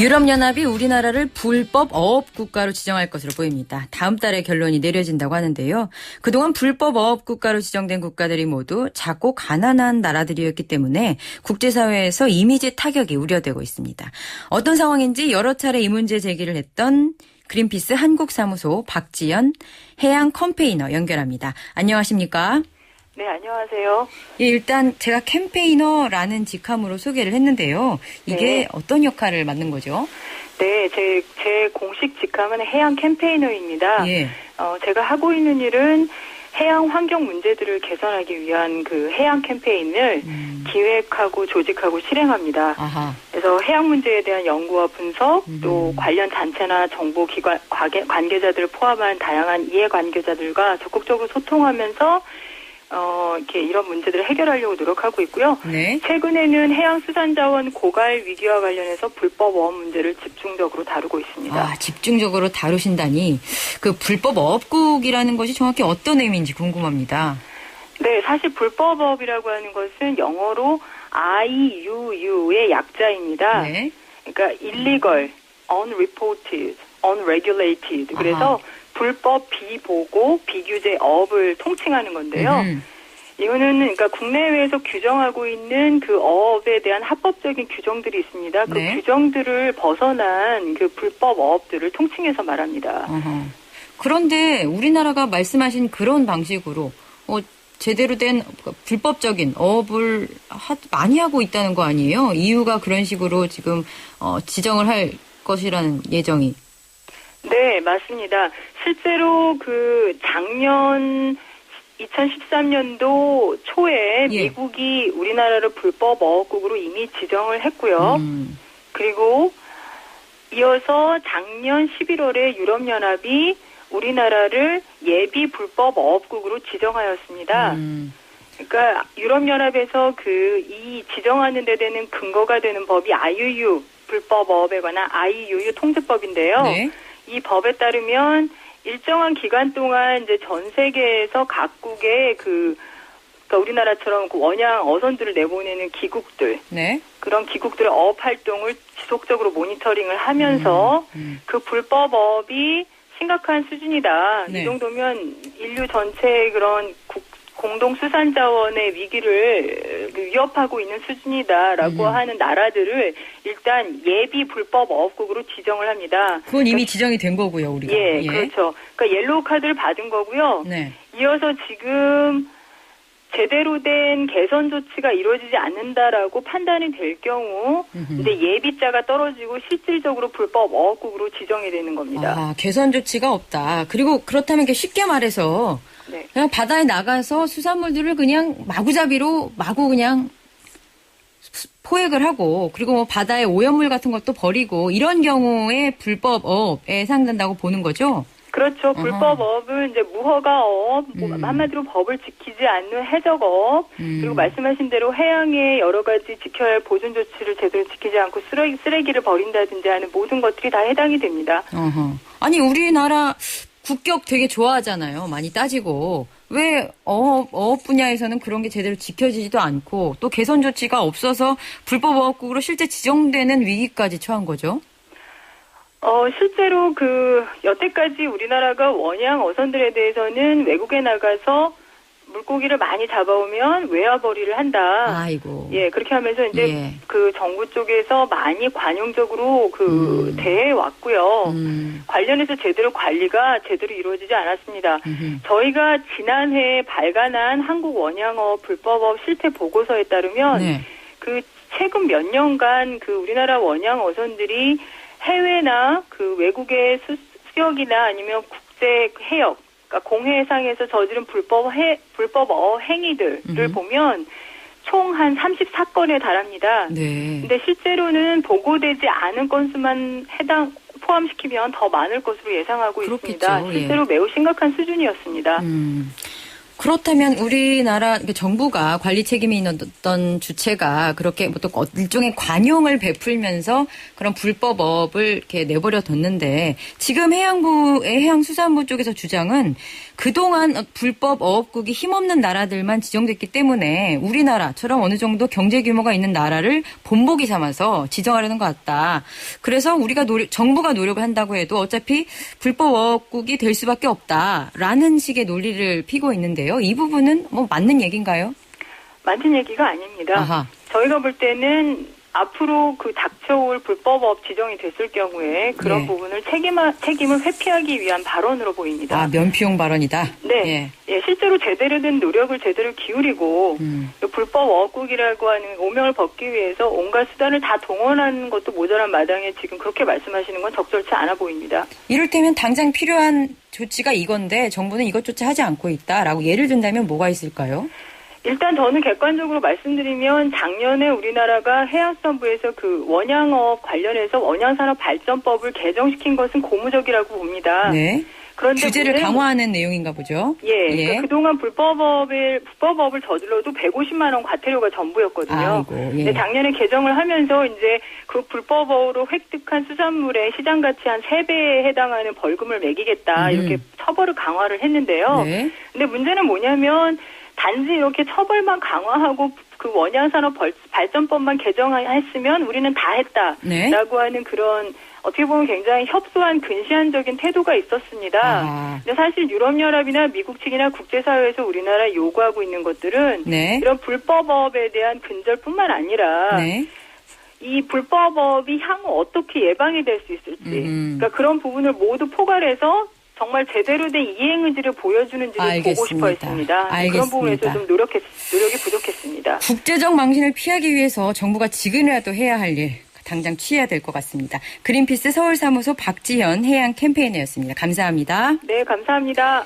유럽연합이 우리나라를 불법 어업 국가로 지정할 것으로 보입니다. 다음 달에 결론이 내려진다고 하는데요. 그동안 불법 어업 국가로 지정된 국가들이 모두 작고 가난한 나라들이었기 때문에 국제사회에서 이미지 타격이 우려되고 있습니다. 어떤 상황인지 여러 차례 이 문제 제기를 했던 그린피스 한국사무소 박지연 해양 캠페이너 연결합니다. 안녕하십니까? 네, 안녕하세요. 예, 일단 제가 캠페이너라는 직함으로 소개를 했는데요. 이게 네. 어떤 역할을 맡는 거죠? 네, 제 공식 직함은 해양 캠페이너입니다. 예. 제가 하고 있는 일은 해양 환경 문제들을 개선하기 위한 그 해양 캠페인을 기획하고 조직하고 실행합니다. 아하. 그래서 해양 문제에 대한 연구와 분석, 또 관련 단체나 정보 기관 관계자들을 포함한 다양한 이해관계자들과 적극적으로 소통하면서 이렇게 이런 문제들을 해결하려고 노력하고 있고요. 네. 최근에는 해양수산자원 고갈 위기와 관련해서 불법 어업 문제를 집중적으로 다루고 있습니다. 아, 집중적으로 다루신다니 그 불법 어업국이라는 것이 정확히 어떤 의미인지 궁금합니다. 네, 사실 불법 어업이라고 하는 것은 영어로 IUU의 약자입니다. 네. 그러니까 illegal, unreported, unregulated. 그래서 불법, 비보고, 비규제 어업을 통칭하는 건데요. 이거는 그러니까 국내외에서 규정하고 있는 그 어업에 대한 합법적인 규정들이 있습니다. 그 네. 규정들을 벗어난 그 불법 어업들을 통칭해서 말합니다. 그런데 우리나라가 말씀하신 그런 방식으로 제대로 된 불법적인 어업을 많이 하고 있다는 거 아니에요? EU가 그런 식으로 지금 지정을 할 것이라는 예정이. 네, 맞습니다. 실제로 그 작년 2013년도 초에 예. 미국이 우리나라를 불법 어업국으로 이미 지정을 했고요. 그리고 이어서 작년 11월에 유럽연합이 우리나라를 예비 불법 어업국으로 지정하였습니다. 그러니까 유럽연합에서 이 지정하는 데 되는 근거가 되는 법이 IUU 불법 어업에 관한 IUU 통제법인데요. 네. 이 법에 따르면 일정한 기간 동안 이제 전 세계에서 각국의 그러니까 우리나라처럼 그 원양 어선들을 내보내는 기국들, 네. 그런 기국들의 어업 활동을 지속적으로 모니터링을 하면서 그 불법 어업이 심각한 수준이다. 네. 이 정도면 인류 전체의 그런 공동수산자원의 위기를 위협하고 있는 수준이다라고 하는 나라들을 일단 예비 불법 어업국으로 지정을 합니다. 그건 이미 지정이 된 거고요, 우리가. 예, 그렇죠. 그러니까 옐로우 카드를 받은 거고요. 네. 이어서 지금 제대로 된 개선 조치가 이루어지지 않는다라고 판단이 될 경우 이제 예비자가 떨어지고 실질적으로 불법 어업국으로 지정이 되는 겁니다. 아, 개선 조치가 없다. 그리고 그렇다면 쉽게 말해서 네. 그냥 바다에 나가서 수산물들을 그냥 마구잡이로 그냥 포획을 하고 그리고 바다에 오염물 같은 것도 버리고 이런 경우에 불법 어업에 해당된다고 보는 거죠? 그렇죠. 불법 어업은 이제 무허가 어업, 한마디로 법을 지키지 않는 해적 어업, 그리고 말씀하신 대로 해양의 여러 가지 지켜야 할 보존 조치를 제대로 지키지 않고 쓰레기를 버린다든지 하는 모든 것들이 다 해당이 됩니다. 아니, 우리나라 국격 되게 좋아하잖아요. 많이 따지고. 왜 어업 분야에서는 그런 게 제대로 지켜지지도 않고 또 개선 조치가 없어서 불법 어업국으로 실제 지정되는 위기까지 처한 거죠? 실제로 여태까지 우리나라가 원양 어선들에 대해서는 외국에 나가서 물고기를 많이 잡아오면 외화벌이를 한다. 아이고. 예, 그렇게 하면서 이제 그 정부 쪽에서 많이 관용적으로 대해 왔고요. 관련해서 제대로 관리가 제대로 이루어지지 않았습니다. 저희가 지난해 발간한 한국 원양어 불법업 실태 보고서에 따르면 최근 몇 년간 우리나라 원양 어선들이 해외나 외국의 수역이나 아니면 국제 해역, 그러니까 공해상에서 저지른 불법 행위들을 보면 총 한 34건에 달합니다. 네. 근데 실제로는 보고되지 않은 건수만 포함시키면 더 많을 것으로 예상하고 그렇겠죠. 있습니다. 실제로 매우 심각한 수준이었습니다. 그렇다면 우리나라 정부가 관리 책임이 있는 어떤 주체가 그렇게 또 일종의 관용을 베풀면서 그런 불법업을 이렇게 내버려 뒀는데 지금 해양수산부 쪽에서 주장은 그동안 불법 어업국이 힘없는 나라들만 지정됐기 때문에 우리나라처럼 어느 정도 경제 규모가 있는 나라를 본보기 삼아서 지정하려는 것 같다. 그래서 우리가 정부가 노력을 한다고 해도 어차피 불법 어업국이 될 수밖에 없다라는 식의 논리를 피고 있는데요. 이 부분은 뭐 맞는 얘기인가요? 맞는 얘기가 아닙니다. 아하. 저희가 볼 때는 앞으로 그 닥쳐올 불법업 지정이 됐을 경우에 그런 부분을 책임을 회피하기 위한 발언으로 보입니다. 아, 면피용 발언이다? 네. 예, 실제로 제대로 된 노력을 제대로 기울이고 불법 어업국이라고 하는 오명을 벗기 위해서 온갖 수단을 다 동원하는 것도 모자란 마당에 지금 그렇게 말씀하시는 건 적절치 않아 보입니다. 이를테면 당장 필요한 조치가 이건데 정부는 이것조차 하지 않고 있다라고 예를 든다면 뭐가 있을까요? 일단 저는 객관적으로 말씀드리면 작년에 우리나라가 해양수산부에서 그 원양어업 관련해서 원양산업발전법을 개정시킨 것은 고무적이라고 봅니다. 네. 그런데 규제를 강화하는 내용인가 보죠. 예. 그러니까 그동안 불법업을 저질러도 150만 원 과태료가 전부였거든요. 아이고, 예. 근데 작년에 개정을 하면서 이제 그 불법으로 획득한 수산물의 시장 가치 한 3배에 해당하는 벌금을 매기겠다. 이렇게 처벌을 강화를 했는데요. 네. 근데 문제는 뭐냐면 단지 이렇게 처벌만 강화하고 그 원양산업 발전법만 개정했으면 우리는 다 했다라고 하는 그런 어떻게 보면 굉장히 협소한 근시안적인 태도가 있었습니다. 근데 사실 유럽연합이나 미국 측이나 국제사회에서 우리나라 요구하고 있는 것들은 이런 불법업에 대한 근절뿐만 아니라 이 불법업이 향후 어떻게 예방이 될 수 있을지 그러니까 그런 부분을 모두 포괄해서 정말 제대로 된 이행 의지를 보여주는지를 보고 싶어 했습니다. 그런 부분에서 좀 노력이 부족했습니다. 국제적 망신을 피하기 위해서 정부가 지금이라도 해야 할 일 당장 취해야 될 것 같습니다. 그린피스 서울사무소 박지현 해양 캠페이너였습니다. 감사합니다. 네, 감사합니다.